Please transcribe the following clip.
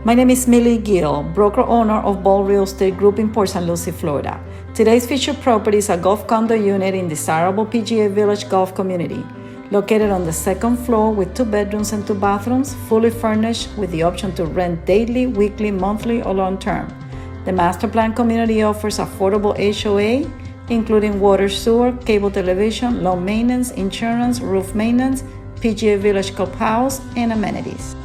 My name is Millie Gill, broker-owner of Ball Real Estate Group in Port St. Lucie, Florida. Today's featured property is a golf condo unit in desirable PGA Village golf community, located on the second floor with 2 bedrooms and 2 bathrooms, fully furnished with the option to rent daily, weekly, monthly, or long-term. The master plan community offers affordable HOA, including water, sewer, cable television, low maintenance, insurance, roof maintenance, PGA Village clubhouse, and amenities.